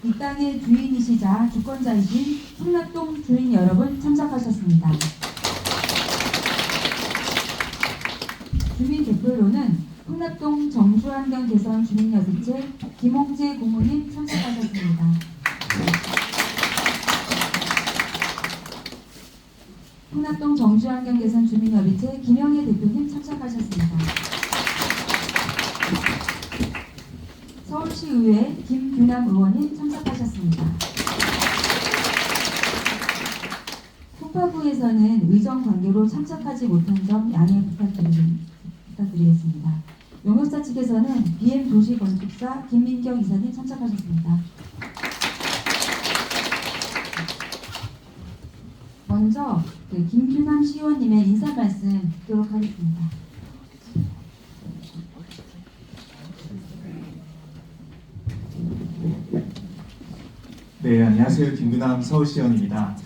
이 땅의 주인이시자 주권자이신 풍납동 주민 여러분 참석하셨습니다. 주민 대표로는 풍납동 정주환경 개선 주민협의체 김홍재 고모님 참석하셨습니다. 풍납동 정주환경 개선 주민협의체 김영애 대표님 참석하셨습니다. 서울시의회 김규남 의원님 참석하셨습니다. 풍파부에서는 의정 관계로 참석하지 못한 점 양해 부탁드리겠습니다. 용역사 측에서는 BM 도시건축사 김민경 이사님 참석하셨습니다. 먼저 김규남 시의원님의 인사 말씀 듣도록 하겠습니다. 네, 안녕하세요. 김규남 서울시의원입니다.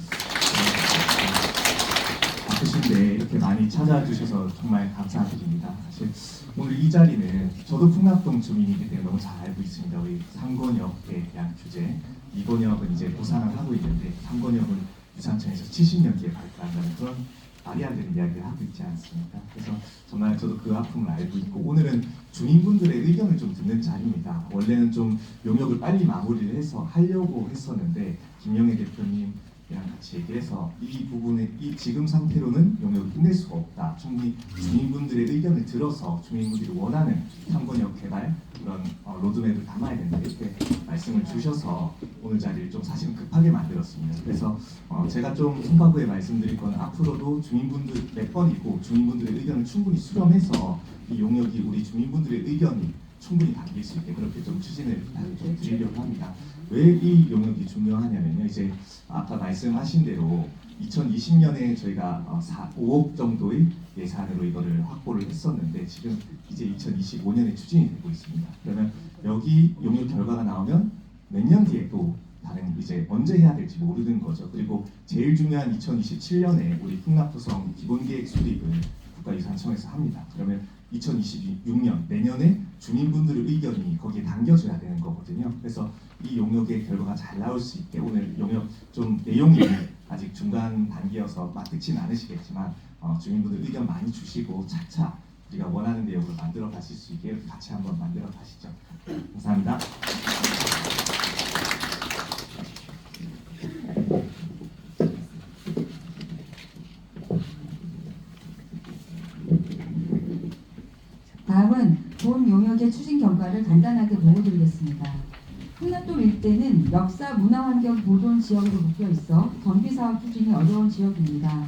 바쁘신데 이렇게 많이 찾아주셔서 정말 감사드립니다. 사실 오늘 이 자리는 저도 풍납동 주민이기 때문에 너무 잘 알고 있습니다. 우리 3권역에 대한 규제, 2권역은 이제 보상을 하고 있는데 3권역은 유산청에서 70년 뒤에 발표한다는 그런 말이 안 되는 이야기를 하고 있지 않습니까? 그래서 정말 저도 그 아픔을 알고 있고 오늘은 주민분들의 의견을 좀 듣는 자리입니다. 원래는 좀 용역을 빨리 마무리를 해서 하려고 했었는데 김영애 대표님이랑 같이 얘기해서 이 부분에 이 지금 상태로는 용역을 끝낼 수가 없다. 충분히 주민분들의 의견을 들어서 주민분들이 원하는 3권역 개발 그런 로드맵을 담아야 된다 이렇게 말씀을 주셔서 오늘 자리를 좀 사실은 급하게 만들었습니다. 그래서 제가 좀 송파구에 말씀드릴 건 앞으로도 주민분들 몇 번이고 주민분들의 의견을 충분히 수렴해서 이 용역이 우리 주민분들의 의견이 충분히 담길 수 있게 그렇게 좀 추진을 좀 드리려고 합니다. 왜 이 용역이 중요하냐면요. 이제 아까 말씀하신 대로 2020년에 저희가 5억 정도의 예산으로 이거를 확보를 했었는데 지금 이제 2025년에 추진이 되고 있습니다. 그러면 여기 용역 결과가 나오면 몇 년 뒤에 또 다른 이제 언제 해야 될지 모르는 거죠. 그리고 제일 중요한 2027년에 우리 풍납도성 기본계획 수립을 국가유산청에서 합니다. 그러면 2026년 내년에 주민분들의 의견이 거기에 담겨져야 되는 거거든요. 그래서 이 용역의 결과가 잘 나올 수 있게 오늘 용역 좀 내용이 아직 중간 단계여서 맞득치는 않으시겠지만 주민분들 의견 많이 주시고 차차 우리가 원하는 내용을 만들어 가실 수 있게 같이 한번 만들어 가시죠. 감사합니다. 다음은 본 용역의 추진 결과를 간단하게 보고드리겠습니다. 풍납동 일대는 역사 문화환경 보존 지역으로 묶여 있어 정비사업 추진이 어려운 지역입니다.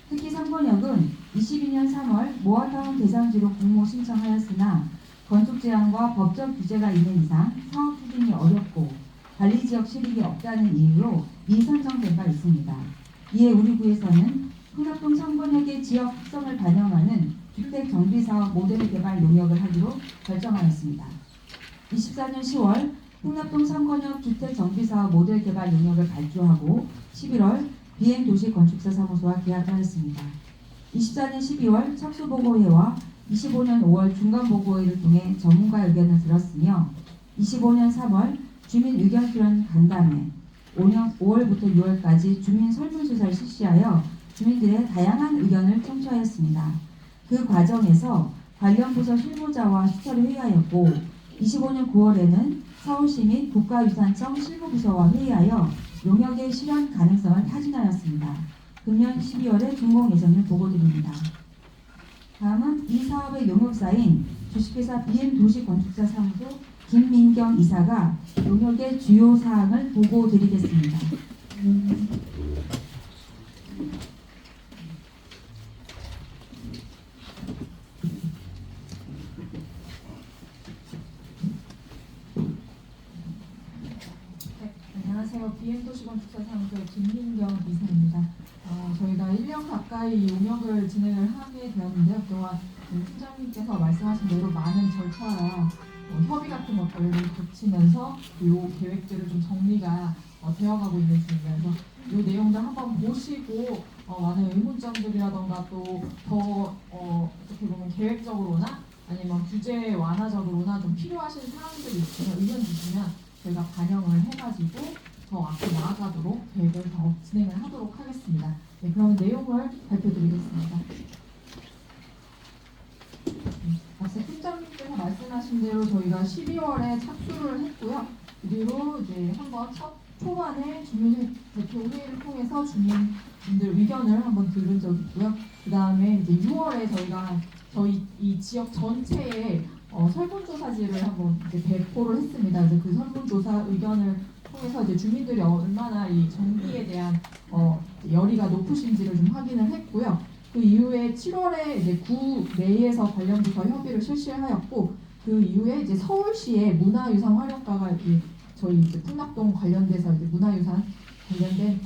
특히 3권역은 22년 3월 모아타운 대상지로 공모 신청하였으나 건축 제한과 법적 규제가 있는 이상 사업 추진이 어렵고 관리지역 실익이 없다는 이유로 미선정된 바 있습니다. 이에 우리 구에서는 풍납동 3권역의 지역 특성을 반영하는 주택 정비사업 모델 개발 용역을 하기로 결정하였습니다. 24년 10월 풍납동 3권역 주택 정비사업 모델 개발 용역을 발주하고 11월 BM 도시건축사 사무소와 계약하였습니다. 24년 12월 착수보고회와 25년 5월 중간보고회를 통해 전문가 의견을 들었으며 25년 3월 주민 의견 수렴 간담회, 5월부터 6월까지 주민 설문조사를 실시하여 주민들의 다양한 의견을 청취하였습니다. 그 과정에서 관련 부서 실무자와 수차례 회의하였고 25년 9월에는 서울시 및 국가유산청 실무부서와 회의하여 용역의 실현 가능성을 타진하였습니다. 금년 12월에 준공 예정을 보고드립니다. 다음은 이 사업의 용역사인 주식회사 BM 도시건축사 사무소 김민경 이사가 용역의 주요 사항을 보고드리겠습니다. 안녕하세요. BM도시건축사 사무소의 김민경 이사입니다. 저희가 1년 가까이 용역을 진행을 하게 되었는데요. 그동안 팀장님께서 말씀하신 대로 많은 절차와 협의 같은 것들을 거치면서 이 계획들을 좀 정리가 되어가고 있는 중입니다. 그래서 이 내용들 한번 보시고 많은 의문점들이라던가 또 더 어떻게 보면 계획적으로나 아니면 규제 완화적으로나 좀 필요하신 사항들이 있으면 의견 주시면 저희가 반영을 해가지고 더 앞으로 나아가도록 계획을 더 진행을 하도록 하겠습니다. 네, 그럼 내용을 발표드리겠습니다. 앞서 팀장님께서 말씀하신 대로 저희가 12월에 착수를 했고요. 그 뒤로 이제 한번 첫 초반에 주민 대표 회의를 통해서 주민분들 의견을 한번 들은 적이 있고요. 그 다음에 이제 6월에 저희가 저희 이 지역 전체에 설문조사지를 한번 이제 배포를 했습니다. 그래서 그 설문조사 의견을 통해서 이제 주민들이 얼마나 이 전기에 대한 열의가 높으신지를 좀 확인을 했고요. 그 이후에 7월에 이제 구 내에서 관련 부서 협의를 실시하였고, 그 이후에 이제 서울시의 문화유산 활용가가 이제 저희 이제 풍납동 관련돼서 이제 문화유산 관련된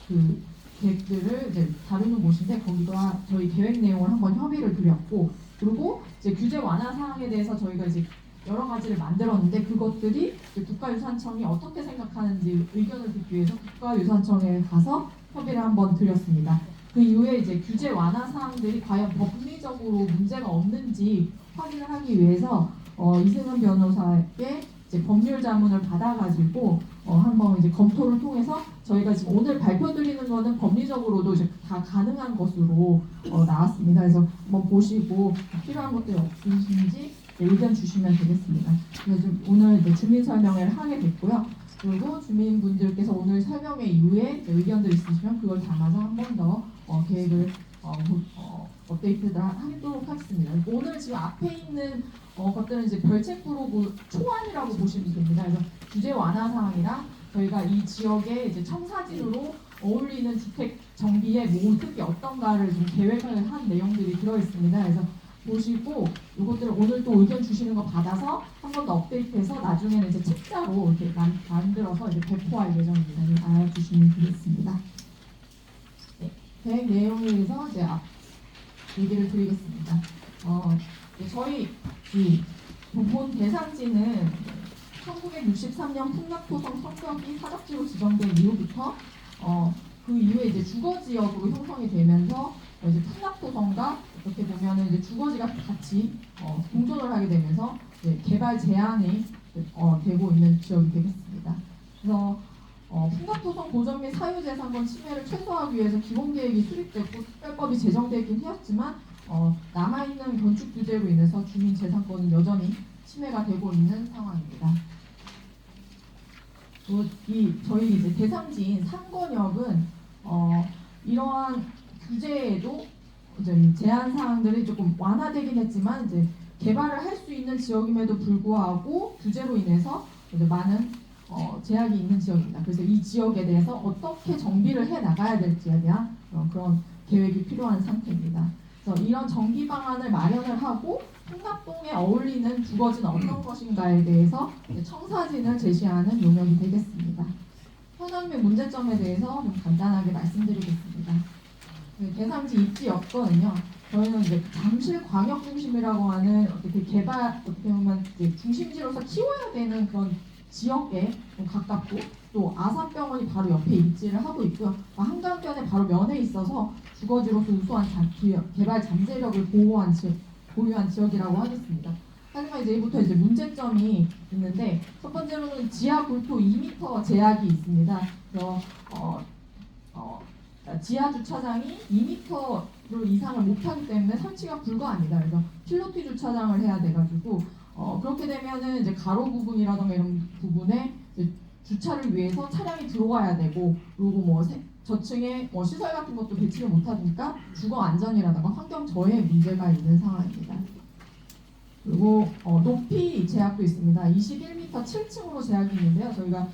그 계획들을 이제 다루는 곳인데, 거기가 저희 계획 내용을 한번 협의를 드렸고, 그리고 이제 규제 완화 사항에 대해서 저희가 이제 여러 가지를 만들었는데, 그것들이 이제 국가유산청이 어떻게 생각하는지 의견을 듣기 위해서 국가유산청에 가서 협의를 한번 드렸습니다. 그 이후에 이제 규제 완화 사항들이 과연 법리적으로 문제가 없는지 확인을 하기 위해서 이승은 변호사에게 이제 법률 자문을 받아가지고 한번 이제 검토를 통해서 저희가 지금 오늘 발표드리는 거는 법리적으로도 이제 다 가능한 것으로 나왔습니다. 그래서 한번 보시고 필요한 것들이 없으신지 의견 주시면 되겠습니다. 그래서 좀 오늘 이제 주민 설명회를 하게 됐고요. 그리고 주민분들께서 오늘 설명회 이후에 의견들 있으시면 그걸 담아서 한 번 더 계획을 업데이트를 하도록 하겠습니다. 오늘 지금 앞에 있는 것들은 이제 별책 프로그 초안이라고 보시면 됩니다. 그래서 규제 완화 사항이랑 저희가 이 지역의 이제 청사진으로 어울리는 주택 정비의 모습이 어떤가를 좀 계획을 한 내용들이 들어 있습니다. 그래서 보시고 이것들을 오늘 또 의견 주시는 거 받아서 한 번 더 업데이트해서 나중에는 이제 책자로 이렇게 만들어서 이제 배포할 예정입니다. 알아주시면 되겠습니다. 네, 계획 내용에 대해서 이제 얘기를 드리겠습니다. 저희 이 본 대상지는 1963년 풍납토성 성격이 사적지로 지정된 이후부터 그 이후에 이제 주거지역으로 형성이 되면서 이제 풍납토성과 이렇게 보면은 이제 주거지가 같이 공존을 하게 되면서 이제 개발 제한이 되고 있는 지역이 되겠습니다. 그래서 풍납토성 보전 및 사유재산권 침해를 최소화하기 위해서 기본계획이 수립됐고 특별법이 제정되긴 하였지만 남아있는 건축 규제로 인해서 주민 재산권은 여전히 침해가 되고 있는 상황입니다. 저희 이제 대상지인 상권역은 이러한 규제에도 이제 제한 사항들이 조금 완화되긴 했지만 이제 개발을 할 수 있는 지역임에도 불구하고 규제로 인해서 이제 많은 제약이 있는 지역입니다. 그래서 이 지역에 대해서 어떻게 정비를 해 나가야 될지에 대한 그런 계획이 필요한 상태입니다. 그래서 이런 정비 방안을 마련을 하고 풍납동에 어울리는 주거지는 어떤 것인가에 대해서 청사진을 제시하는 용역이 되겠습니다. 현황 및 문제점에 대해서 좀 간단하게 말씀드리겠습니다. 대상지 입지 여건은요. 저희는 이제 잠실 광역 중심이라고 하는 어떻게 개발 어떻게 보면 이제 중심지로서 키워야 되는 그런 지역에 좀 가깝고 또 아산병원이 바로 옆에 입지를 하고 있고요. 한강변에 바로 면에 있어서 주거지로서 우수한 개발 잠재력을 보유한 지역이라고 하겠습니다. 하지만 이제부터 이제 문제점이 있는데 첫 번째로는 지하 굴토 2m 제약이 있습니다. 그래서 지하 주차장이 2m 이상을 못하기 때문에 설치가 불가합니다. 그래서 필로티 주차장을 해야 돼가지고 그렇게 되면은 이제 가로 부분이라던가 이런 부분에 이제 주차를 위해서 차량이 들어와야 되고 그리고 뭐 저층에 시설 같은 것도 배치를 못하니까 주거 안전이라던가 환경 저해 문제가 있는 상황입니다. 그리고 높이 제약도 있습니다. 21m 7층으로 제약이 있는데요. 저희가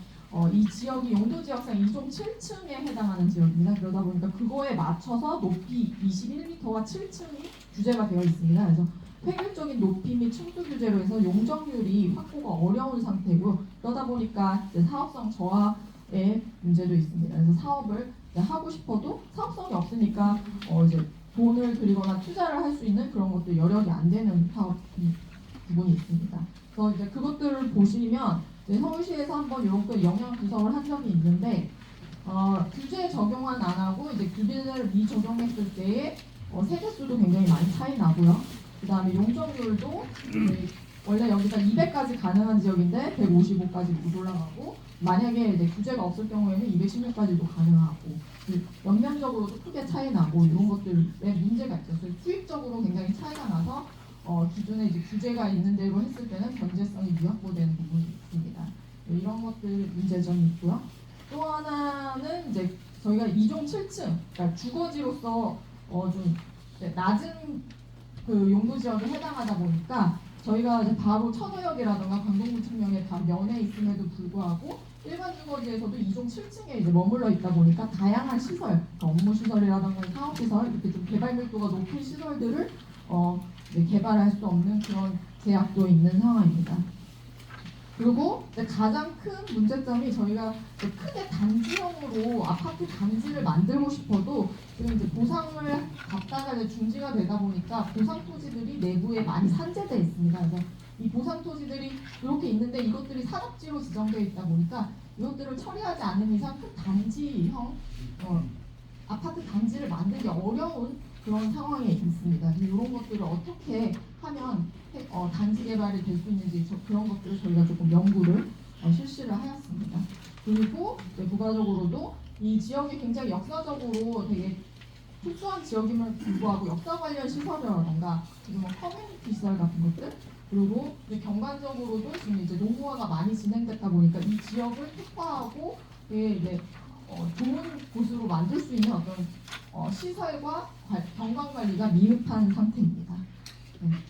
이 지역이 용도지역상 2종 7층에 해당하는 지역입니다. 그러다 보니까 그거에 맞춰서 높이 21m와 7층이 규제가 되어 있습니다. 그래서 획일적인 높이 및 층수 규제로 해서 용적률이 확보가 어려운 상태고요. 그러다 보니까 사업성 저하의 문제도 있습니다. 그래서 사업을 하고 싶어도 사업성이 없으니까 이제 돈을 들이거나 투자를 할 수 있는 그런 것도 여력이 안 되는 사업 부분이 있습니다. 그래서 이제 그것들을 보시면 서울시에서 한번 이렇게 영향 분석을 한 적이 있는데 규제 적용은 안 하고 이제 규제를 미적용했을 때의 세대수도 굉장히 많이 차이 나고요. 그 다음에 용적률도 원래 여기가 200까지 가능한 지역인데 155까지 못 올라가고 만약에 이제 규제가 없을 경우에는 216까지도 가능하고 연면적으로도 크게 차이 나고 이런 것들에 문제가 있죠. 그래서 수익적으로 굉장히 차이가 나서 기존에 이제 규제가 있는 대로 했을 때는 견제성이 미확보되는 부분이 있습니다. 이런 것들 문제점이 있고요. 또 하나는 이제 저희가 2종 7층, 그러니까 주거지로서 좀 낮은 그 용도 지역에 해당하다 보니까 저희가 이제 바로 천호역이라든가 강동구청역에 다 면에 있음에도 불구하고 일반 주거지에서도 2종 7층에 이제 머물러 있다 보니까 다양한 시설, 그러니까 업무 시설이라든가 사업 시설 이렇게 좀 개발 밀도가 높은 시설들을 개발할 수 없는 그런 제약도 있는 상황입니다. 그리고 이제 가장 큰 문제점이 저희가 크게 단지형으로 아파트 단지를 만들고 싶어도 지금 이제 보상을 받다가 이제 중지가 되다 보니까 보상 토지들이 내부에 많이 산재되어 있습니다. 그래서 이 보상 토지들이 이렇게 있는데 이것들이 산업지로 지정되어 있다 보니까 이것들을 처리하지 않는 이상 큰 단지형 아파트 단지를 만들기 어려운 그런 상황에 있습니다. 이런 것들을 어떻게 하면 단지 개발이 될 수 있는지 그런 것들을 저희가 조금 연구를 실시를 하였습니다. 그리고 부가적으로도 이 지역이 굉장히 역사적으로 되게 특수한 지역임을 불구하고 역사 관련 시설이라던가 지금 커뮤니티 시설 같은 것들 그리고 경관적으로도 지금 이제 노후화가 많이 진행됐다 보니까 이 지역을 특화하고 이제 좋은 곳으로 만들 수 있는 어떤 시설과 경관 관리가 미흡한 상태입니다.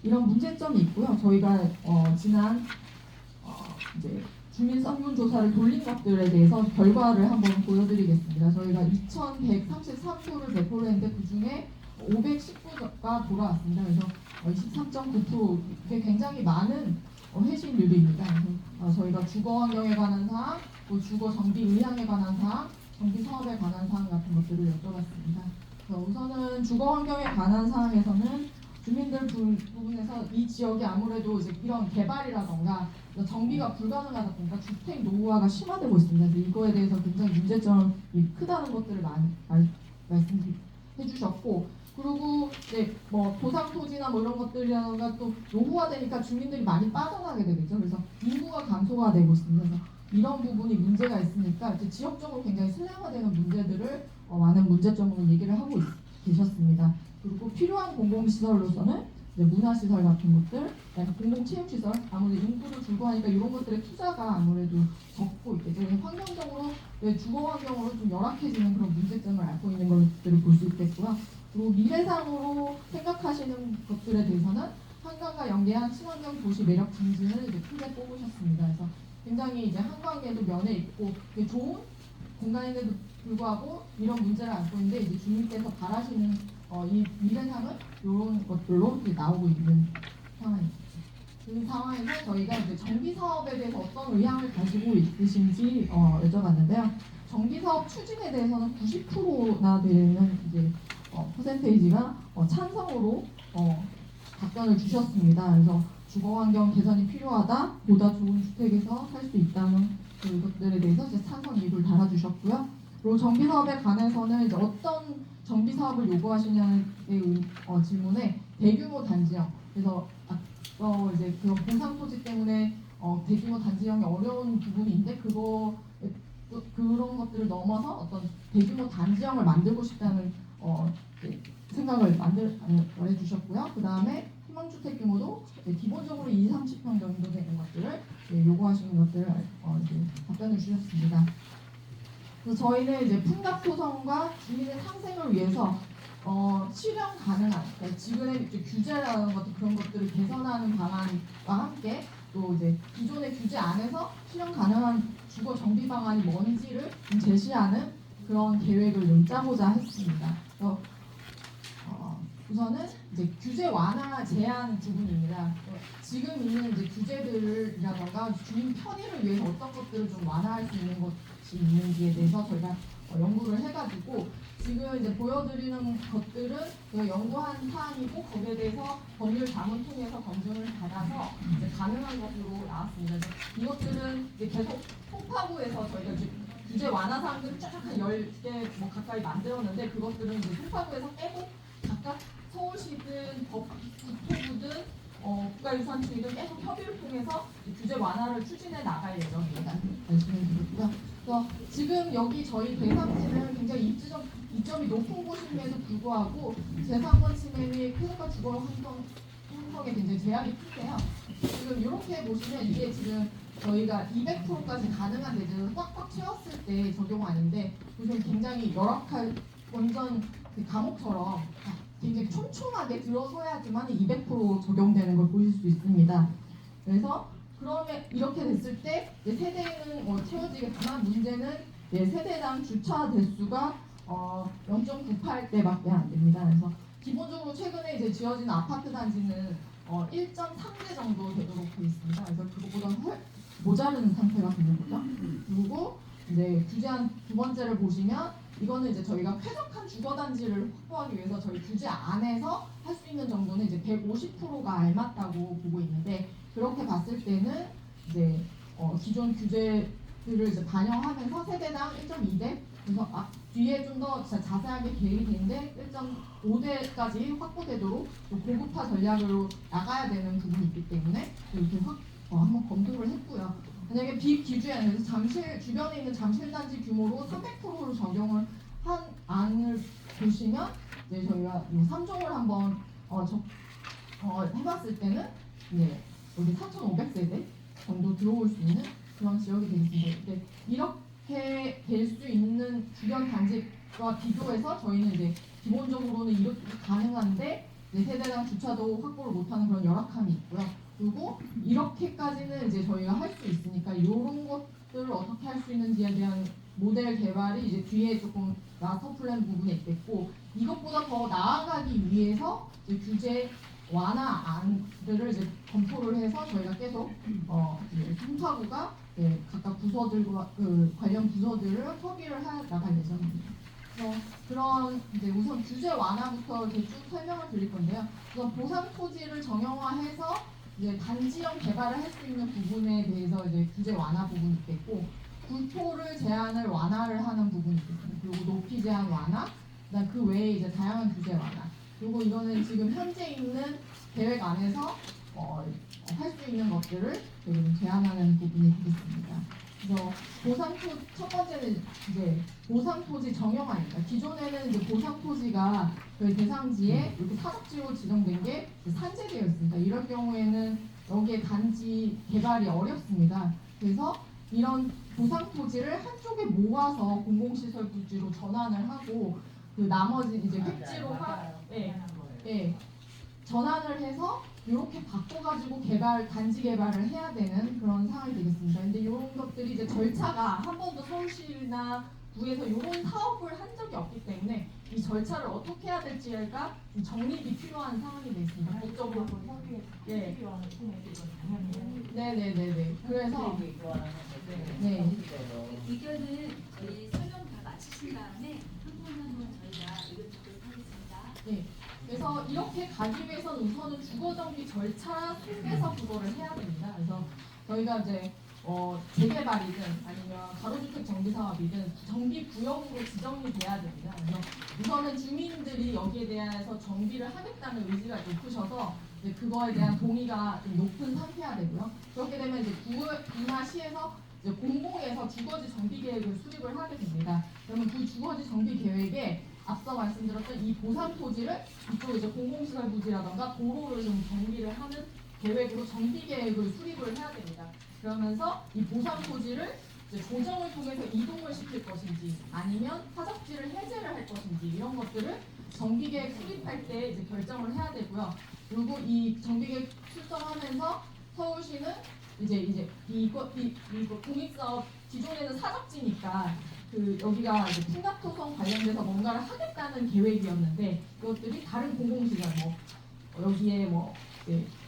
이런 문제점이 있고요. 저희가 지난 이제 주민 설문조사를 돌린 것들에 대해서 결과를 한번 보여드리겠습니다. 저희가 2,133표를 배포를 했는데 그 중에 519가 돌아왔습니다. 그래서 23.9% 이게 굉장히 많은 회신률입니다. 그래서 저희가 주거 환경에 관한 사항, 또 주거 정비 의향에 관한 사항, 정비 사업에 관한 사항 같은 것들을 여쭤봤습니다. 그래서 우선은 주거 환경에 관한 사항에서는 주민들 부분에서 이 지역이 아무래도 이제 이런 개발이라던가 정비가 불가능하다 보니까 주택 노후화가 심화되고 있습니다. 그래서 이거에 대해서 굉장히 문제점이 크다는 것들을 많이 말씀해 주셨고, 그리고 이제 뭐 도상 토지나 뭐 이런 것들이라던가 또 노후화되니까 주민들이 많이 빠져나게 되겠죠. 그래서 인구가 감소가 되고 있습니다. 그래서 이런 부분이 문제가 있으니까 이제 지역적으로 굉장히 슬림화되는 문제들을 많은 문제점으로 얘기를 하고 계셨습니다. 그리고 필요한 공공시설로서는 이제 문화시설 같은 것들, 약간 공공체육시설, 아무래도 인구도 줄고 하니까 이런 것들의 투자가 아무래도 적고 있겠죠. 환경적으로 주거 환경으로 좀 열악해지는 그런 문제점을 앓고 있는 것들을 볼 수 있겠고요. 그리고 미래상으로 생각하시는 것들에 대해서는 한강과 연계한 친환경 도시 매력 증진을 이제 크게 뽑으셨습니다. 그래서 굉장히 이제 한강에도 면에 있고 좋은 공간인데도 불구하고 이런 문제를 안고 있는데 이제 주민께서 바라시는 이 미래상은 이런 것들로 이제 나오고 있는 상황입니다. 그 상황에서 저희가 이제 정비 사업에 대해서 어떤 의향을 가지고 있으신지 여쭤봤는데요. 정비 사업 추진에 대해서는 90%나 되는 이제 퍼센테이지가 찬성으로 답변을 주셨습니다. 그래서 주거 환경 개선이 필요하다, 보다 좋은 주택에서 살 수 있다는 그것들에 대해서 이제 찬성 이유를 달아주셨고요. 그리고 정비 사업에 관해서는 이제 어떤 정비 사업을 요구하시냐는 질문에 대규모 단지형. 그래서 이제 그 보상 토지 때문에 대규모 단지형이 어려운 부분인데 그런 것들을 넘어서 어떤 대규모 단지형을 만들고 싶다는 생각을 말해주셨고요. 그 다음에 희망주택 규모도 기본적으로 20, 30평 정도 되는 것들을 요구하시는 것들을 이제 답변을 주셨습니다. 그래서 저희는 이제 풍각 소성과 주민의 상생을 위해서 실현 가능한 그러니까 지금의 이제 규제라는 것도 그런 것들을 개선하는 방안과 함께 또 이제 기존의 규제 안에서 실현 가능한 주거 정비 방안이 뭔지를 좀 제시하는 그런 계획을 좀 짜고자 했습니다. 그래서 우선은 이제 규제 완화 제한 부분입니다. 지금 있는 이제 규제들이라던가 주민 편의를 위해서 어떤 것들을 좀 완화할 수 있는 것이 있는지에 대해서 저희가 연구를 해가지고 지금 이제 보여드리는 것들은 저희가 연구한 사안이고 거기에 대해서 법률 자문 통해서 검증을 받아서 이제 가능한 것으로 나왔습니다. 이것들은 이제 계속 송파구에서 저희가 이제 규제 완화 사항들을 쫙 한 10개 뭐 가까이 만들었는데 그것들은 이제 송파구에서 빼고 각각 서울시든 국토부든 국가유산청이든 계속 협의를 통해서 규제 완화를 추진해 나갈 예정입니다. 말씀을 드렸고요. 그래서 지금 여기 저희 대상지는 굉장히 이점이 높은 곳임에도 불구하고 재산권 침해 및 폐쇄과 주거 형성에 굉장히 제약이 큰데요. 지금 이렇게 보시면 이게 지금 저희가 200%까지 가능한 대지를 꽉꽉 채웠을 때 적용 아닌데 요즘 굉장히 열악한 완전 그 감옥처럼 굉장히 촘촘하게 들어서야지만 200% 적용되는 걸 보실 수 있습니다. 그래서 그러면 이렇게 됐을 때 세대는 채워지겠지만 문제는 세대당 주차 대수가 0.98대밖에 안 됩니다. 그래서 기본적으로 최근에 이제 지어진 아파트 단지는 1.3대 정도 되도록 되어 있습니다. 그래서 그것보다 모자른 상태가 되는 거죠. 그리고 이제 규제한 두 번째를 보시면 이거는 이제 저희가 쾌적한 주거 단지를 확보하기 위해서 저희 규제 안에서 할 수 있는 정도는 이제 150%가 알맞다고 보고 있는데 그렇게 봤을 때는 이제 기존 규제들을 이제 반영하면서 세대당 1.2대 그래서 뒤에 좀 더 자세하게 계획이 되는데 1.5대까지 확보되도록 고급화 전략으로 나가야 되는 부분이 있기 때문에 이렇게 한번 검토를 했고요. 만약에 비규제안에서 주변에 있는 잠실단지 규모로 300%로 적용을 한 안을 보시면 이제 저희가 3종을 한번 해봤을 때는 이제 여기 4,500세대 정도 들어올 수 있는 그런 지역이 되겠습니다. 근데 이렇게 될 수 있는 주변 단지와 비교해서 저희는 이제 기본적으로는 이렇게 가능한데 세대당 주차도 확보를 못하는 그런 열악함이 있고요. 그리고 이렇게까지는 이제 저희가 할 수 있으니까 이런 것들을 어떻게 할 수 있는지에 대한 모델 개발이 이제 뒤에 조금 마스터 플랜 부분에 있겠고 이것보다 더 나아가기 위해서 이제 규제 완화안들을 이제 검토를 해서 저희가 계속 송파구가 각각 부서들과 관련 부서들을 협의를 해 나갈 예정입니다. 그런 이제 우선 규제 완화부터 대충 설명을 드릴 건데요. 우선 보상 토지를 정형화해서 이제 단지형 개발을 할 수 있는 부분에 대해서 이제 규제 완화 부분이 있겠고 굴토를 제한을 완화를 하는 부분이 있겠습니다. 그리고 높이 제한 완화, 그다음 그 외에 이제 다양한 규제 완화. 그리고 이거는 지금 현재 있는 계획 안에서 할 수 있는 것들을 지금 제한하는 부분이 되겠습니다. 그래서 첫 번째는 이제 보상토지 정형화입니다. 기존에는 이제 보상토지가 저희 대상지에 이렇게 사적지로 지정된 게 산재되어 있습니다. 이럴 경우에는 여기에 단지 개발이 어렵습니다. 그래서 이런 보상토지를 한쪽에 모아서 공공시설 부지로 전환을 하고 그 나머지 이제 획지로가 전환을 해서 이렇게 바꿔가지고 단지 개발을 해야 되는 그런 상황이 되겠습니다. 근데 이런 것들이 이제 절차가 한 번도 서울시나 구에서 이런 사업을 한 적이 없기 때문에 이 절차를 어떻게 해야 될지가 정립이 필요한 상황이 되겠습니다. 법적으로 네네네네. 그래서 의견은 저희 설명 다 마치신 다음에 한 번 한 번 저희가 의견 듣도록 하겠습니다. 네. 그래서 이렇게 가기 위해서는 우선은 주거정비 절차 속에서 그거를 해야 됩니다. 그래서 저희가 이제 재개발이든 아니면 가로주택 정비사업이든 정비구역으로 지정이 돼야 됩니다. 그래서 우선은 주민들이 여기에 대해서 정비를 하겠다는 의지가 높으셔서 이제 그거에 대한 동의가 좀 높은 상태야 되고요. 그렇게 되면 이제 구나 시에서 이제 공공에서 주거지 정비 계획을 수립을 하게 됩니다. 그러면 그 주거지 정비 계획에 앞서 말씀드렸던 이 보상 토지를 이쪽 이제 공공시설 부지라던가 도로를 좀 정비를 하는 계획으로 정비 계획을 수립을 해야 됩니다. 그러면서 이 보상 토지를 이제 조정을 통해서 이동을 시킬 것인지 아니면 사적지를 해제를 할 것인지 이런 것들을 정비 계획 수립할 때 이제 결정을 해야 되고요. 그리고 이 정비 계획 출정하면서 서울시는 이제 이거 공익사업 기존에는 사적지니까 여기가 이제 풍납토성 관련돼서 뭔가를 하겠다는 계획이었는데 이것들이 다른 공공시설 여기에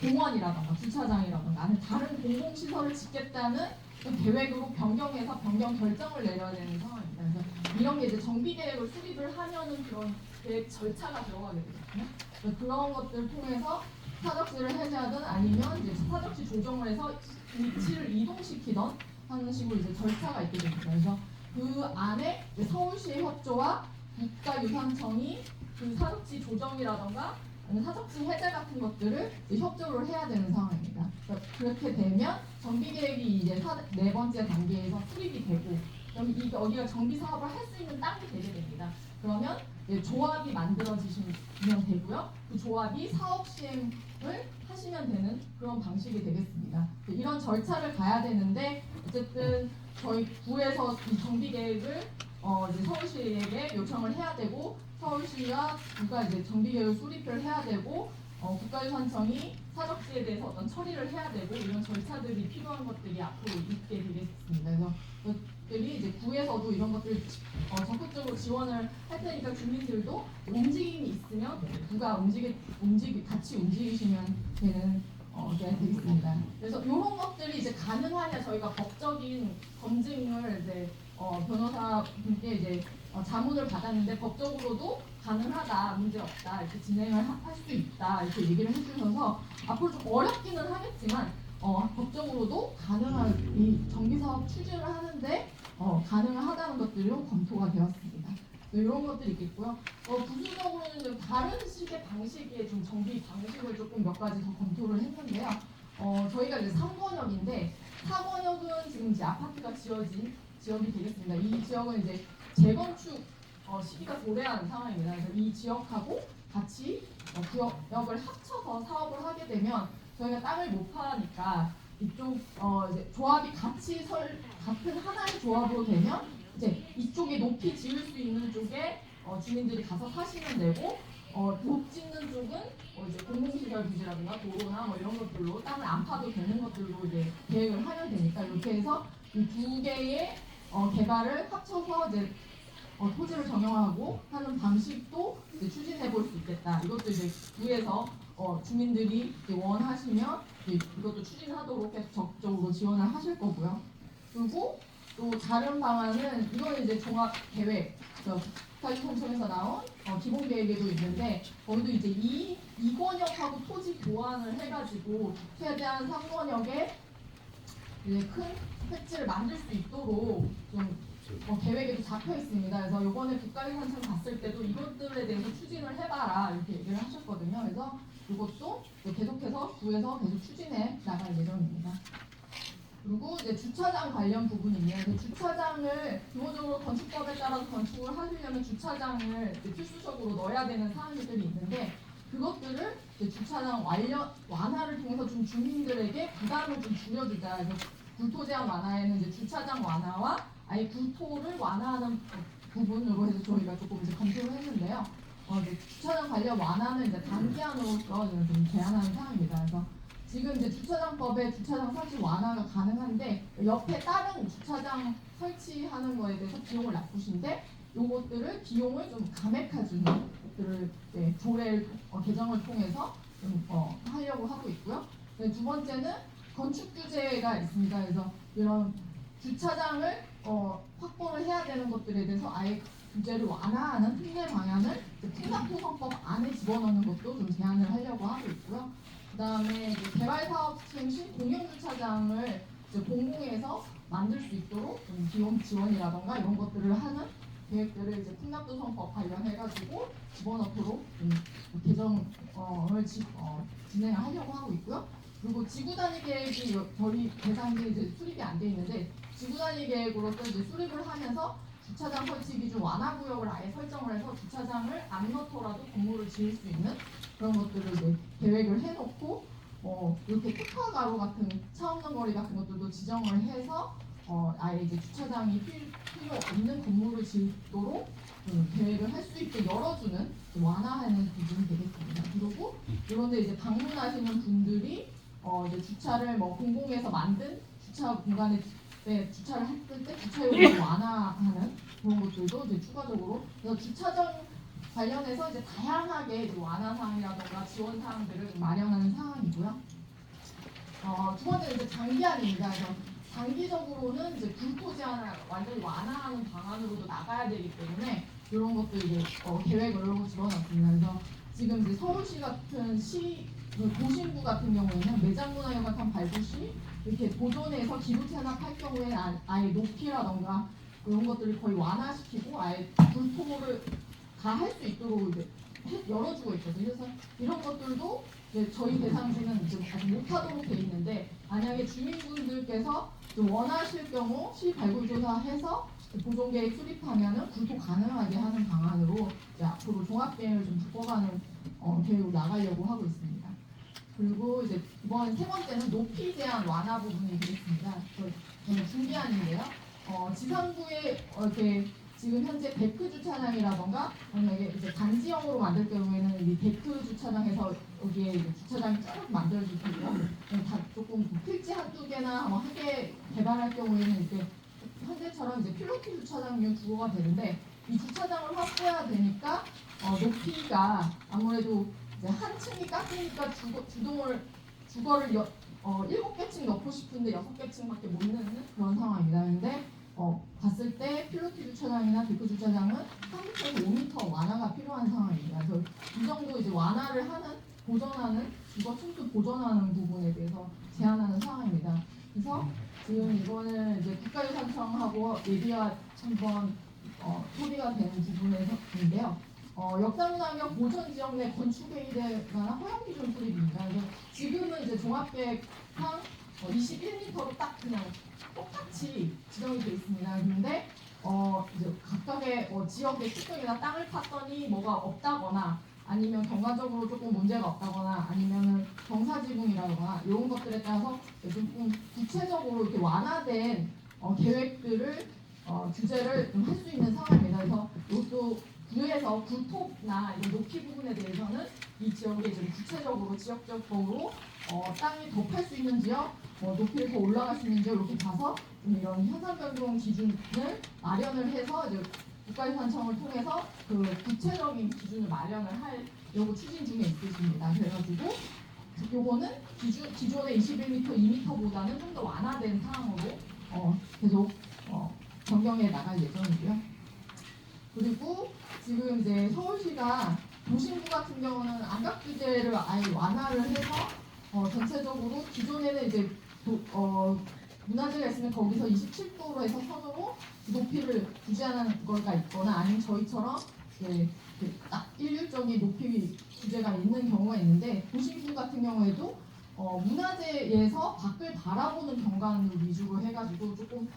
공원이라던가 주차장이라던가 아니면 다른 공공시설을 짓겠다는 그 계획으로 변경해서 변경 결정을 내려야 되는 상황입니다. 그래서 이런 게 이제 정비 계획을 수립을 하면은 그런 계획 절차가 들어가게 되거든요. 그래서 그런 것들을 통해서 사적지를 해제하든 아니면 이제 사적지 조정을 해서 위치를 이동시키던 하는 식으로 이제 절차가 있게 됩니다. 그래서 그 안에 서울시의 협조와 국가유산청이 그 사적지 조정이라던가 아니면 사적지 해제 같은 것들을 이제 협조를 해야 되는 상황입니다. 그러니까 그렇게 되면 정비 계획이 이제 네 번째 단계에서 수립이 되고 여기가 정비 사업을 할 수 있는 땅이 되게 됩니다. 그러면 이제 조합이 만들어지시면 되고요. 그 조합이 사업 시행을 하시면 되는 그런 방식이 되겠습니다. 이런 절차를 가야 되는데 어쨌든 저희 구에서 이 정비 계획을 이제 서울시에게 요청을 해야 되고 서울시와 구가 이제 정비 계획을 수립을 해야 되고 국가유산청이 사적지에 대해서 어떤 처리를 해야 되고 이런 절차들이 필요한 것들이 앞으로 있게 되겠습니다. 그래서 그것들이 이제 구에서도 이런 것들을 적극적으로 지원을 할 테니까 주민들도 움직임이 있으면 구가 같이 움직이시면 되는 게 되겠습니다. 그래서 이런 것들이 이제 가능하냐 저희가 법적인 검증을 이제 변호사분께 이제 자문을 받았는데 법적으로도 가능하다, 문제없다 이렇게 진행을 할 수 있다 이렇게 얘기를 해주셔서 앞으로 좀 어렵기는 하겠지만 법적으로도 가능한 이 정비사업 추진을 하는데 가능하다는 것들로 검토가 되었습니다. 이런 것들이 있겠고요. 부수적으로는 좀 다른 식의 방식의 좀 정비 방식을 조금 몇 가지 더 검토를 했는데요. 저희가 이제 3권역인데 4권역은 지금 이제 아파트가 지어진 지역이 되겠습니다. 이 지역은 이제 재건축 시기가 도래한 상황입니다. 그래서 이 지역하고 같이 구역을 합쳐서 사업을 하게 되면 저희가 땅을 못 파니까 이쪽 이제 조합이 같은 하나의 조합으로 되면 이제 이쪽에 높이 지을 수 있는 쪽에 주민들이 가서 사시면 되고 못 짓는 쪽은 이제 공공시설 부지라든가 도로나 뭐 이런 것들로 땅을 안 파도 되는 것들로 이제 계획을 하면 되니까 이렇게 해서 이 두 개의 개발을 합쳐서 이제 토지를 정형하고 하는 방식도 이제 추진해 볼 수 있겠다. 이것도 이제 구에서 주민들이 이제 원하시면 이것도 추진하도록 계속 적극적으로 지원을 하실 거고요. 그리고 또 다른 방안은 이건 이제 종합 계획, 국가유산청에서 나온 기본 계획에도 있는데 거기도 이제 2권역하고 토지 교환을 해가지고 최대한 3권역에 이제 큰 획지를 만들 수 있도록 좀 계획에도 잡혀 있습니다. 그래서 이번에 국가유산청 갔을 때도 이것들에 대해서 추진을 해봐라 이렇게 얘기를 하셨거든요. 그래서 이것도 계속해서 구에서 계속 추진해 나갈 예정입니다. 그리고 이제 주차장 관련 부분인데요. 주차장을 기본적으로 건축법에 따라서 건축을 하시려면 주차장을 필수적으로 넣어야 되는 사항들이 있는데 그것들을 이제 주차장 완화를 통해서 좀 주민들에게 부담을 좀 줄여주자. 그래서 굴토 제한 완화에는 이제 주차장 완화와 아예 굴토를 완화하는 부분으로 해서 저희가 조금 이제 검토를 했는데요. 이제 주차장 관련 완화는 이제 단기안으로서 좀 제한하는 사항입니다. 그래서 지금 이제 주차장법에 주차장 설치 완화가 가능한데 옆에 다른 주차장 설치하는 거에 대해서 비용을 납부신데 요것들을 비용을 좀 감액해주는 것들을 조례 개정을 통해서 좀 하려고 하고 있고요. 두 번째는 건축 규제가 있습니다. 그래서 이런 주차장을 확보를 해야 되는 것들에 대해서 아예 규제를 완화하는 특례 방안을 풍납토성법 안에 집어넣는 것도 좀 제안을 하려고 하고 있고요. 그다음에 개발사업 시행 시 공영주차장을 공공에서 만들 수 있도록 좀 비용 지원이라던가 이런 것들을 하는 계획들을 이제 풍납도성법 관련해가지고 집어넣도록 개정을 진행을 하려고 하고 있고요. 그리고 지구단위 계획이 저희 대상이 이제 수립이 안 돼 있는데 지구단위 계획으로서 이제 수립을 하면서 주차장 설치 기준 완화 구역을 아예 설정을 해서 주차장을 안 넣더라도 건물을 지을 수 있는 그런 것들을 이제 계획을 해놓고 이렇게 특화가로 같은 차 없는 거리 같은 것들도 지정을 해서 아예 이제 주차장이 필요 없는 건물을 짓도록 계획을 할 수 있게 열어주는 완화하는 부분이 되겠습니다. 그리고 이런데 이제 방문하시는 분들이 이제 주차를 공공에서 만든 주차 공간에 주차를 했을 때 주차요금을 완화하는 그런 것들도 이제 추가적으로 그래서 주차장 관련해서 이제 다양하게 이제 완화 사항이라던가 지원 사항들을 좀 마련하는 상황이고요. 두 번째는 이제 장기안입니다. 그래서 장기적으로는 이제 굴토 제한을 완전히 완화하는 방안으로도 나가야 되기 때문에 이런 것도 이제 계획을 집어넣습니다. 그래서 지금 이제 서울시 같은 도심부 같은 경우에는 매장문화회관 발부 시 이렇게 보존해서 기부 체납할 경우에는 아예 높이라던가 이런 것들을 거의 완화시키고 아예 굴토를 다 할 수 있도록 이제 열어주고 있거든요. 그래서 이런 것들도 이제 저희 대상지는 이제 아직 못하도록 돼 있는데 만약에 주민분들께서 좀 원하실 경우 시 발굴조사해서 보존계획 수립하면은 구도 가능하게 하는 방안으로 이제 앞으로 종합계획을 좀 바꿔가는 계획으로 나가려고 하고 있습니다. 그리고 이제 이번 세 번째는 높이 제한 완화 부분이 되겠습니다. 저는 준비안인데요. 지상구에 이렇게 지금 현재 데크 주차장이라던가 만약에 이제 단지형으로 만들 경우에는 이 데크 주차장에서 여기에 이제 주차장이 쭉 만들어질 테고요. 다 조금 필지 한두 개나 한 개 개발할 경우에는 이렇게 현재처럼 이제 필로티 주차장용 주거가 되는데 이 주차장을 확보해야 되니까 높이가 아무래도 이제 한 층이 깎이니까 주거를 7개층 넣고 싶은데 6개층밖에 못 넣는 그런 상황입니다. 근데 봤을 때 필로티 주차장이나 데크 주차장은 3m에서 5m 완화가 필요한 상황입니다. 그래서 이 정도 이제 완화를 하는 보전하는 주거 층수 보전하는 부분에 대해서 제한하는 상황입니다. 그래서 지금 이거는 이제 국가유산청하고 예비가 한번 소비가 되는 부분인데요. 역사문화환경 보존지역 내 건축계획에 관한 허용기준 수립입니다. 그래서 지금은 이제 종합계획상 21m로 딱 그냥 똑같이 지정이 되어 있습니다. 그런데 이제 각각의 지역의 특성이나 땅을 팠더니 뭐가 없다거나 아니면 경과적으로 조금 문제가 없다거나 아니면은 경사지붕이라거나 이런 것들에 따라서 조금 구체적으로 이렇게 완화된 계획들을 규제를 좀 할 수 있는 상황입니다. 그래서 이것도 구에서 구톱나 이런 높이 부분에 대해서는 이 지역에 좀 구체적으로 지역적으로 땅이 더 팔 수 있는 지역, 높이를 더 올라갈 수 있는 지역 이렇게 봐서 좀 이런 현상 변동 기준을 마련을 해서 이제 국가유산청을 통해서 그 구체적인 기준을 마련을 하려고 추진 중에 있으십니다. 그래가지고 요거는 기존의 21m, 2m보다는 좀 더 완화된 사항으로 계속 변경해 나갈 예정이고요. 그리고 지금 이제 서울시가 도심부 같은 경우는 안각 규제를 아예 완화를 해서 전체적으로 기존에는 이제 문화재가 있으면 거기서 27도로 해서 선으로 높이를 규제하는 거가 있거나 아니면 저희처럼 딱 일률적인 높이 규제가 있는 경우가 있는데 도심부 같은 경우에도 문화재에서 밖을 바라보는 경관을 위주로 해가지고 조금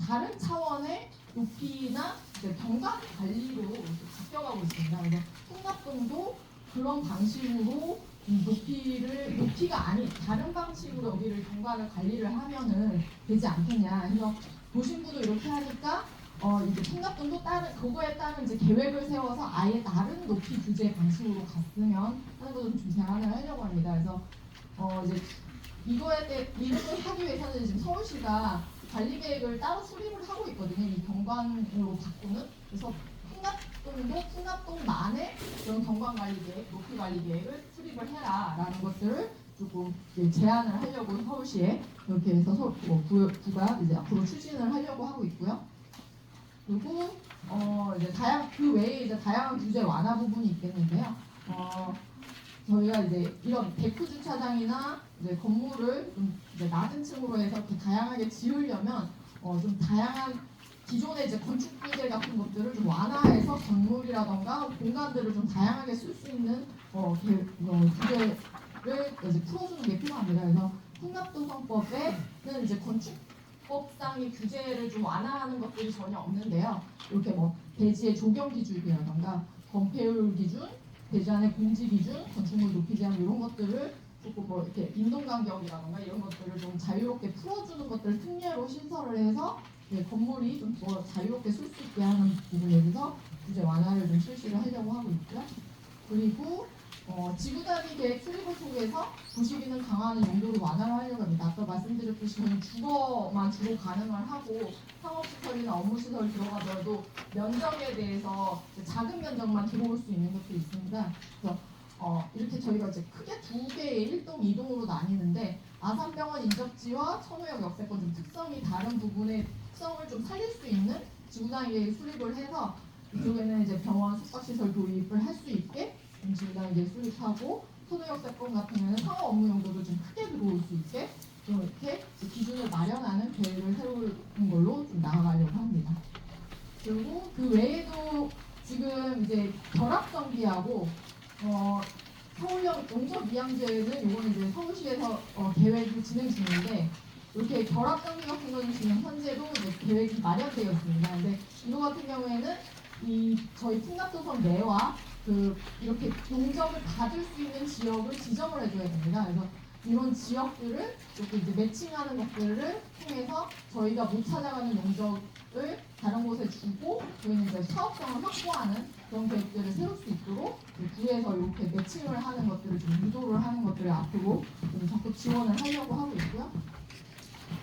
다른 차원의 높이나 경관 관리로 이렇게 바뀌어가고 있습니다. 그래서 풍납동도 그런 방식으로 높이가 아닌 다른 방식으로 여기를 경관을 관리를 하면은 되지 않겠냐 해서 도심부도 이렇게 하니까 이제 풍납동도 그거에 따른 이제 계획을 세워서 아예 다른 높이 규제 방식으로 갔으면 하는 것을 좀 제안을 하려고 합니다. 그래서 이제 이것을 하기 위해서는 지금 서울시가 관리 계획을 따로 수립을 하고 있거든요. 이 경관으로 바꾸는. 그래서 풍납동만의 그런 경관 관리 계획, 높이 관리 계획을 수립을 해라라는 것들을 조금 제안을 하려고 서울시에 이렇게 해서 부가 이제 앞으로 추진을 하려고 하고 있고요. 그리고 이제 그 외에 이제 다양한 규제 완화 부분이 있겠는데요. 저희가 이제 이런 데크 주차장이나 이제 건물을 좀 이제 낮은 층으로 해서 이렇게 다양하게 지으려면 좀 다양한 기존의 이제 건축 규제 같은 것들을 좀 완화해서 건물이라던가 공간들을 좀 다양하게 쓸 수 있는 규제를 이제 풀어주는 게 필요합니다. 그래서 풍납도성법에는 이제 건축법상의 규제를 좀 완화하는 것들이 전혀 없는데요. 이렇게 대지의 조경 기준이라던가 건폐율 기준, 대지 안의 공지 기준, 건축물 높이 제한 이런 것들을 조금 이렇게 인동 간격이라던가 이런 것들을 좀 자유롭게 풀어주는 것들을 특례로 신설을 해서 건물이 좀 더 자유롭게 쓸 수 있게 하는 부분에 대해서 규제 완화를 좀 실시를 하려고 하고 있고요. 그리고 지구단위 계획 수립을 통해서 도시기능 강화하는 용도를 완화를 하려고 합니다. 아까 말씀드렸듯이 저는 주거만 주로 가능을 하고 상업시설이나 업무시설 들어가더라도 면적에 대해서 작은 면적만 들어올 수 있는 것도 있습니다. 그래서 이렇게 저희가 이제 크게 두 개의 1동, 2동으로 나뉘는데 아산병원 인접지와 천호역 역세권 좀 특성이 다른 부분의 특성을 좀 살릴 수 있는 지구단위 계획 수립을 해서 이쪽에는 이제 병원 숙박시설 도입을 할 수 있게 지구단위 수립하고 소노역세권 같은 경우는 상업 업무 용도도 좀 크게 들어올 수 있게 좀 이렇게 기준을 마련하는 계획을 세우는 걸로 좀 나아가려고 합니다. 그리고 그 외에도 지금 이제 결합성 경기하고 서울역 용접이양제는 이거는 이제 서울시에서 계획이 진행 중인데 이렇게 결합 경기 같은 거는 지금 현재도 이제 계획이 마련되어 있습니다. 근데 이거 같은 경우에는 이 저희 풍납도선 내와 이렇게 용접을 받을 수 있는 지역을 지정을 해줘야 됩니다. 그래서 이런 지역들을 이렇게 이제 매칭하는 것들을 통해서 저희가 못 찾아가는 용접을 다른 곳에 주고 저희는 이제 사업성을 확보하는 그런 계획들을 세울 수 있도록 구에서 이렇게 매칭을 하는 것들을 좀 유도를 하는 것들을 앞으로 좀 적극 지원을 하려고 하고 있고요.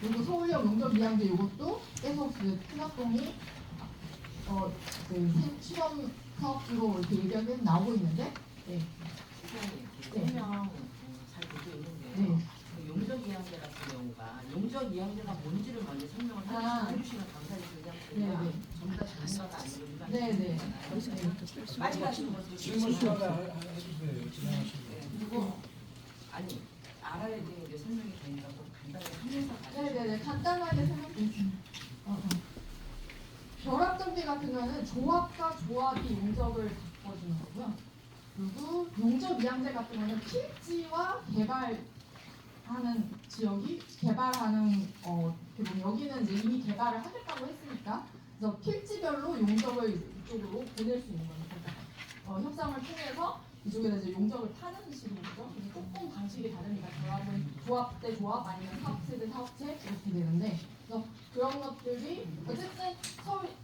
그리고 서울역 용접 이양제 이것도 계속 풍납동이 시범 사업주로 이렇게 얘기가 계속 나오고 있는데 네. 네. 설명 잘 되고 있는데요. 네. 그 용적 이양제 같은 경우가 용적 이양제가 뭔지를 먼저 설명을 해주시면 감사드리겠습니다. 네. 전부 다 전문가가 아니고 일반 네. 빨리 가시는 것도 질문 질문 해주세요. 진행하시고. 그리고 아니 알아야 되는 게 설명이 되니까 좀 간단하게 하면서 가시죠. 네네네 간단하게 설명드리겠습니다. 결합전기 같은 경우는 조합과 조합이 용접을 바꿔주는 거고요. 그리고 용접 이양제 같은 경우는 필지와 개발하는 지역이 개발하는 여기는 이제 이미 개발을 하겠다고 했으니까 그래서 필지별로 용접을 이쪽으로 보낼 수 있는 거예요. 그러니까 협상을 통해서 이쪽에다 이제 용접을 타는 식으로죠. 근데 조금 방식이 다르니까 결합은 조합 대 조합 아니면 사업체 대 사업체 이렇게 되는데 그래서 그런 것들이 어쨌든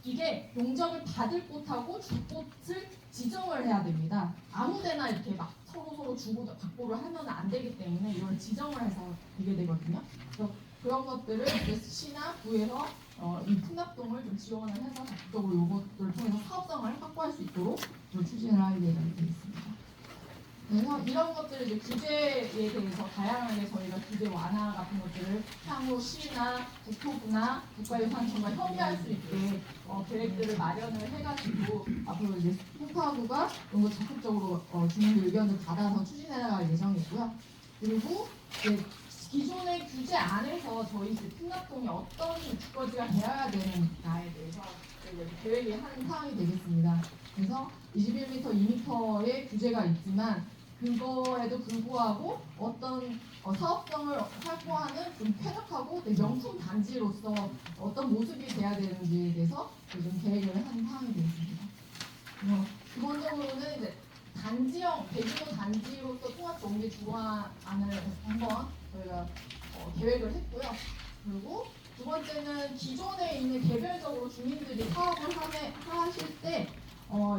이게 용접을 받을 곳하고 줄 곳을 지정을 해야 됩니다. 아무데나 이렇게 막 서로 주고 받고를 하면 안 되기 때문에 이걸 지정을 해서 되게 되거든요. 그래서 그런 것들을 이제 시나 구에서 이 풍납동을 좀 지원을 해서 적극적으로 이것들을 통해서 사업성을 확보할 수 있도록 좀 추진을 하게 되어 있습니다. 그래서 이런 것들을 이제 규제에 대해서 다양하게 저희가 규제 완화 같은 것들을 향후 시나 국토부나 국가유산청과 협의할 수 있게 계획들을 마련을 해가지고 앞으로 이제 송파구가 이런 거 적극적으로 주민 의견을 받아서 추진해 나갈 예정이고요. 그리고 이제 기존의 규제 안에서 저희 이제 풍납동이 어떤 주거지가 되어야 되는가에 대해서 이제 계획이 한 사항이 되겠습니다. 그래서 21m, 2m의 규제가 있지만 그거에도 불구하고 어떤 사업성을 확보하는 좀 쾌적하고 명품 단지로서 어떤 모습이 돼야 되는지에 대해서 좀 계획을 한 사항이 되겠습니다. 기본적으로는 이제 단지형 대규모 단지로서 통합정비 주안을 한번 저희가 계획을 했고요. 그리고 두 번째는 기존에 있는 개별적으로 주민들이 사업을 하실 때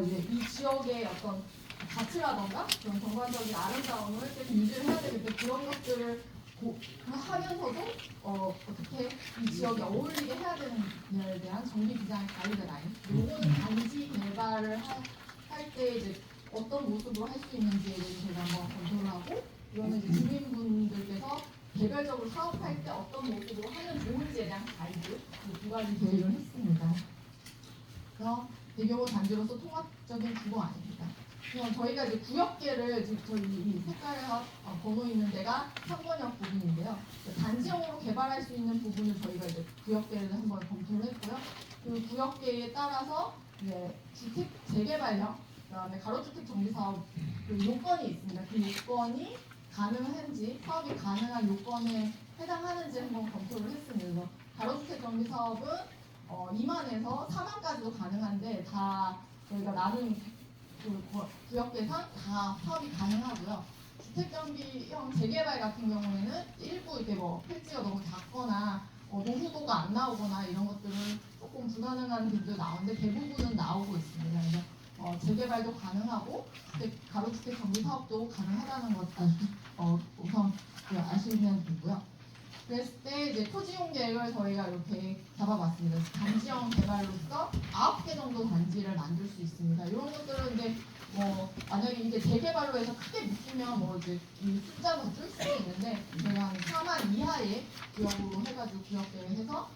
이제 이 지역의 어떤 가치라던가 그런 경관적인 아름다움을 계속 유지를 해야 되는데 그런 것들을 하면서도 어떻게 이 지역에 어울리게 해야 되는지에 대한 정비 기장의 가이드라인 요거는 단지 개발을 할 때 이제 어떤 모습으로 할 수 있는지에 대해서 제가 한번 검토를 하고 이거는 이제 주민분들께서 개별적으로 사업할 때 어떤 모습으로 하면 좋은지에 대한 가이드 두 가지 계획을 했습니다. 그래서 대규모 단지로서 통합적인 구도 아닙니다. 그냥 저희가 이제 구역계를 지금 저희 이 색깔에서 번호 있는 데가 상권역 부분인데요. 단지형으로 개발할 수 있는 부분을 저희가 이제 구역계를 한번 검토를 했고요. 그 구역계에 따라서 이제 주택 재개발형, 그다음에 가로주택 정비 사업 그 요건이 있습니다. 그 요건이 가능한지 사업이 가능한 요건에 해당하는지 한번 검토를 했습니다. 그래서 가로주택 정비 사업은 2만에서 4만까지도 가능한데 다 저희가 나눈 그 구역계상 다 사업이 가능하고요. 주택정비형 재개발 같은 경우에는 일부 이렇게 뭐 필지가 너무 작거나 노후도가 안 나오거나 이런 것들은 조금 불가능한 분도 나오는데 대부분은 나오고 있습니다. 그래서 재개발도 가능하고 가로주택 정비 사업도 가능하다는 것 우선 아시면 되고요. 그랬을 때 이제 토지용 계획을 저희가 이렇게 잡아봤습니다. 단지형 개발로서 9개 정도 단지를 만들 수 있습니다. 이런 것들은 이제 만약에 이게 재개발로 해서 크게 묶이면 이제 이 숫자가 줄 수 있는데 저희가 한 4만 이하의 구역으로 해가지고 구역 계획해서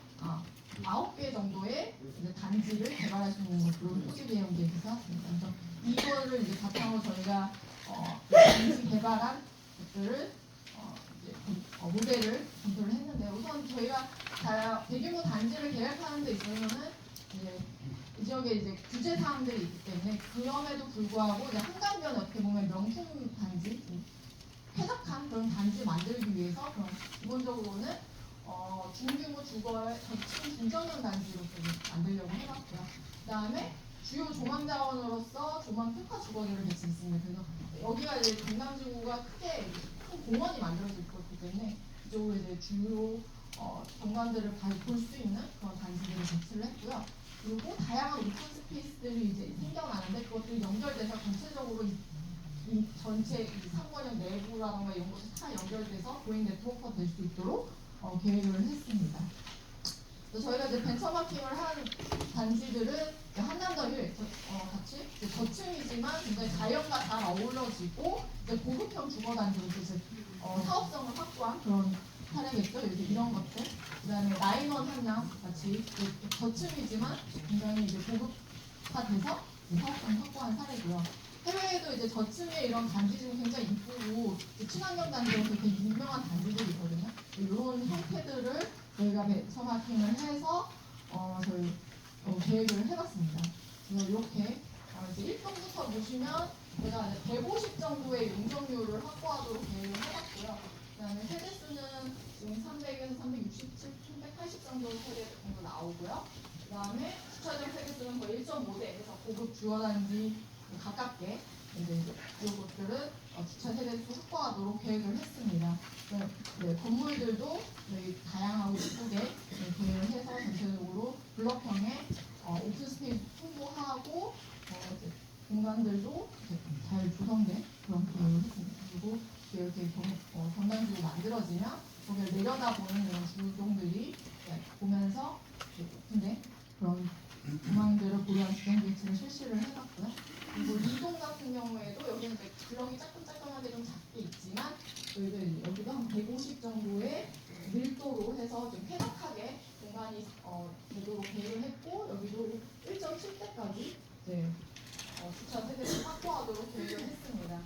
9개 정도의 이제 단지를 개발할 수 있는 것으로 토지 계획 계획을 해왔습니다. 그래서 이거를 이제 바탕으로 저희가 단지 개발한 것들을 모델을 검토를 했는데 우선 저희가 대규모 단지를 계획하는 데 있어서는 이제 지역에 이제 규제 사항들이 있기 때문에 그럼에도 불구하고 이제 한강변 어떻게 보면 명품 단지, 쾌적한 그런 단지 만들기 위해서 그런 기본적으로는 중규모 주거의 저층 중저년 단지로 좀 만들려고 해봤고요. 그다음에 주요 조망 자원으로서 조망 특화 주거지를 배치했습니다. 그래서 여기가 이제 강남지구가 크게 큰 공원이 만들어질 거기 때문에 이쪽으로 이제 주요 경관들을 볼 수 있는 그런 단지들을 배치를 했고요. 그리고 다양한 오픈 스페이스들이 이제 생겨나는데 그것들이 연결돼서 전체적으로 이 전체 이 상권역 내부라던가 이런 것이 다 연결돼서 고객 네트워크가 될 수 있도록 계획을 했습니다. 그래서 저희가 이제 벤처마킹을 한 단지들은 한남더힐 같이 이제 저층이지만 굉장히 자연과 잘 어우러지고 이제 고급형 주거 단지로 이제 사업성을 확보한 그런 사례겠죠. 이렇게 이런 것들. 그다음에 라인원 한양 같이 저층이지만 굉장히 이제 고급화돼서 사업성을 확보한 사례고요. 해외에도 이제 저층에 이런 단지 중 굉장히 이쁘고 친환경 단지로서 되게 유명한 단지들이 있거든요. 이런 형태들을 저희가 벤처마킹을 해서 저희 계획을 해봤습니다. 그래서 이렇게 이제 1동부터 보시면 제가 이제 150 정도의 용적률을 확보하도록 계획을 해봤고요. 그다음에 세대수는 지금 300에서 367, 380 정도 세대 정도 나오고요. 그다음에 주차장 세대수는 거의 1.5대에서 고급 주거단지 가깝게 이제 이것들은 주차 세대수 확보하도록 계획을 했습니다. 네, 건물들도 저희 다양하고 이쁘게 계획을 해서 전체적으로 블럭형의 오픈 스페이스 홍보하고 이제 공간들도 잘 조성된 그런 계획을 했습니다. 그리고 이렇게 경남지구 만들어지면 거기를 내려다보는 이런 주종들이 보면서 오픈된 그런 조망들을 고려한 주정 배치를 실시를 해봤고요. 그리고 이동 같은 경우에도 여기는 이제 블럭이 짜끔짜끔하게 좀 작게 있지만 여기도 한 150 정도의 밀도로 해서 좀 쾌적하게 공간이 되도록 계획을 했고 여기도 1.7대까지 주차 세대를 확보하도록 계획을 했습니다.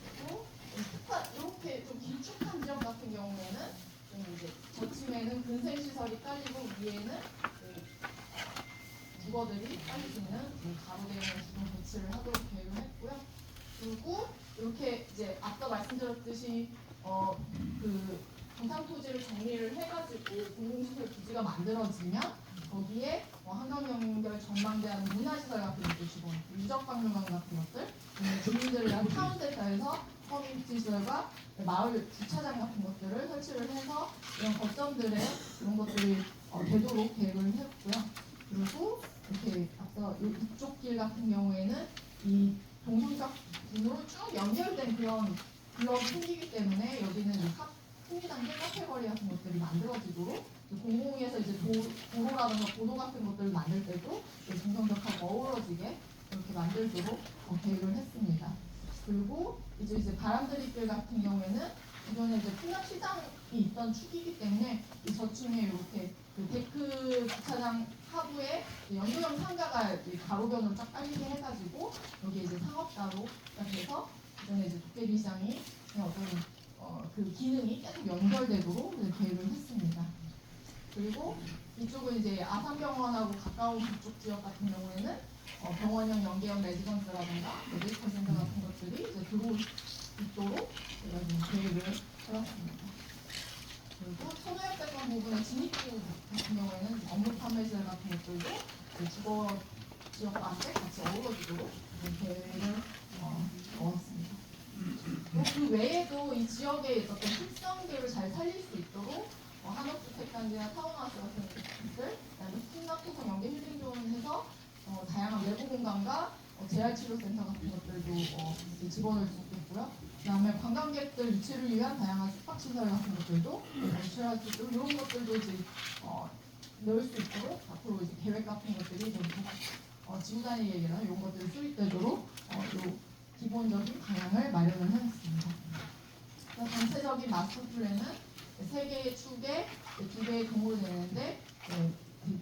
그리고 이렇게 좀 길쭉한 지역 같은 경우에는 좀 이제 저층에는 근생시설이 깔리고 위에는 주거들이 깔릴 수 있는 가로되어 있는 주거 배치를 하도록 계획을 했고요. 그리고 이렇게 이제 앞서 말씀드렸듯이 그 부산 토지를 정리를 해가지고 공공시설 부지가 만들어지면 거기에 한강연결 전망대하는 문화시설 같은 것도 집어넣고 유적박물관 같은 것들 주민들을 위한 타운센터에서 커뮤니티 시설과 마을 주차장 같은 것들을 설치를 해서 이런 거점들에 이런 것들이 되도록 계획을 했고요. 그리고 이렇게 앞서 이쪽 길 같은 경우에는 이 동성적 분으로 쭉 연결된 그런 블럭이 생기기 때문에 여기는 풍기단계 카페거리 같은 것들이 만들어지도록 공공에서 이제 도로라든가 보도 같은 것들을 만들 때도 동성적하고 어우러지게 이렇게 만들도록 계획을 했습니다. 그리고 이제 바람들이길 같은 경우에는 기존에 이제 풍납 시장이 있던 축이기 때문에 이 저층에 이렇게 그 데크 주차장 하부에 연구용 상가가 가로변으로 쫙 깔리게 해가지고 여기 이제 상업가로가 돼서 기존에 이제 도깨비 시장이 어떤 그 기능이 계속 연결되도록 계획을 했습니다. 그리고 이쪽은 이제 아산병원하고 가까운 그쪽 지역 같은 경우에는 병원형 연계형 레지던스라든가 메디컬 센터 같은 것들이 이제 들어올 수 있도록 제가 지금 계획을 해봤습니다. 그리고 천호역대권 부분의 진입구 같은 경우에는 업무 판매시설 같은 것들도 주거 지역과 함께 같이 어우러지도록 계획을 넣었습니다. 그 외에도 이 지역의 어떤 특성들을 잘 살릴 수 있도록 한옥주택단지나 타운하우스 같은 것들, 그다음에 풍납토성 연계 힐링존을 해서 다양한 외부 공간과 재활치료센터 같은 것들도 집어넣을 수 있겠고요. 그다음에 관광객들 유치를 위한 다양한 숙박시설 같은 것들도 유치할 수 있도록 이런 것들도 이제 넣을 수 있도록 앞으로 이제 계획 같은 것들이 좀 지구단위 얘기나 이런 것들이 수립되도록 요 기본적인 방향을 마련을 해놨습니다. 전체적인 마스터 플랜은 3개의 축에 2개의 동으로 되는데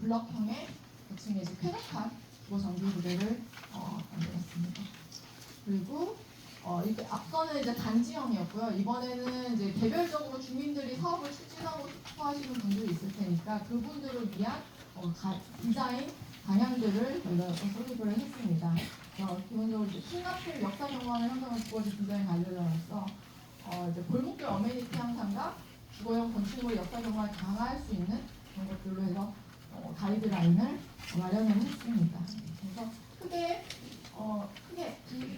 블럭형의 층에 이제 쾌적한 주거 정비 부대를 만들었습니다. 그리고 이렇게 앞서는 이제 단지형이었고요. 이번에는 이제 개별적으로 주민들이 사업을 추진하고 싶어 하시는 분들이 있을 테니까 그분들을 위한 디자인 방향들을 저희가 설립을 했습니다. 기본적으로 이제 풍납품 역사 경관의 형성을 주거지 디자인 관련해서 이제 골목길 어메니티 향상과 주거용 건축물 역사 경관을 강화할 수 있는 그런 것들로 해서 가이드라인을 마련을 했습니다. 그래서 크게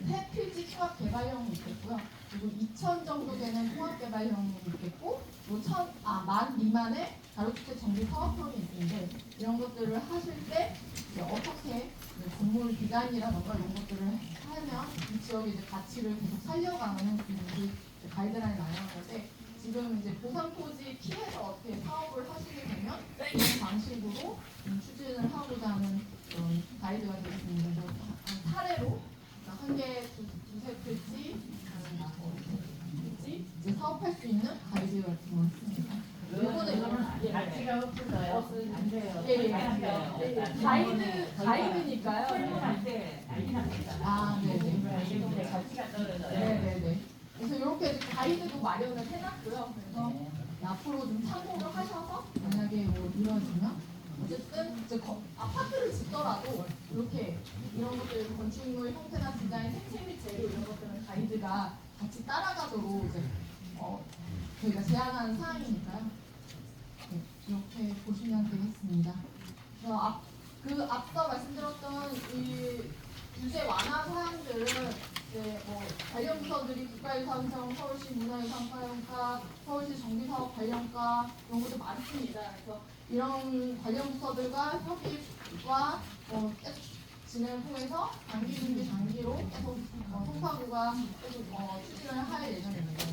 새 필지 통합 개발형이 있겠고요. 그리고 2,000 정도 되는 통합 개발형이 있겠고, 또 1,000만 미만의 가로주택 정비 사업형이 있는데 이런 것들을 하실 때 이제 어떻게 건물 디자인이라던가 이런 것들을 하면 이 지역의 이제 가치를 계속 살려가는 그 가이드라인 나열한 건데, 지금 이제 보상 토지 피해서 어떻게 사업을 하시게 되면 이런 방식으로 추진을 하고자 하는 그런 가이드가 되겠습니다. 그래서 사례로 한 개, 두세 필지, 필지 이제 사업할 수 있는 가이드 같은 걸 했습니다. 이거는 가치가 없어서요. 안 돼요. 가이드니까요. 설명할 때 난리 납니다. 아, 네네. 때문에 가치가 떨어져요. 네네네. 그래서 이렇게 가이드도 마련을 해놨고요. 그래서 앞으로 좀 참고를 하셔서 만약에 뭐 이루어지면 어쨌든 이제 아파트를 짓더라도 이렇게 이런 것들 건축물 형태나 디자인, 생체 및 재료 이런 것들은 가이드가 같이 따라가도록 이제 저희가 제안하는 사항이니까요. 네, 이렇게 보시면 되겠습니다. 그래서 앞서 말씀드렸던 이 규제 완화 사항들은 이제 뭐 관련 부서들이 국가유산청, 서울시 문화유산과용과, 서울시 정비사업 관련과 이런 것도 많습니다. 그래서 이런 관련 부서들과 협의와 계속 진행을 통해서 단기, 중기, 장기로 계속 송파구가 계속 추진을 할 예정입니다.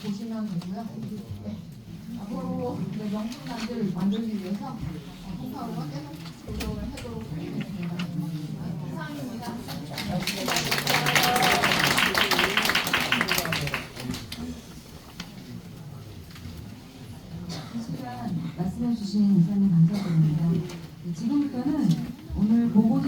보시면 되고요. 네. 앞으로 명품 단지를 만들기 위해서 송파구가 계속 노력을 하도록 하겠습니다. 이상입니다. 이 시간 말씀해주신 이사님 감사드립니다. 지금부터는 오늘 보고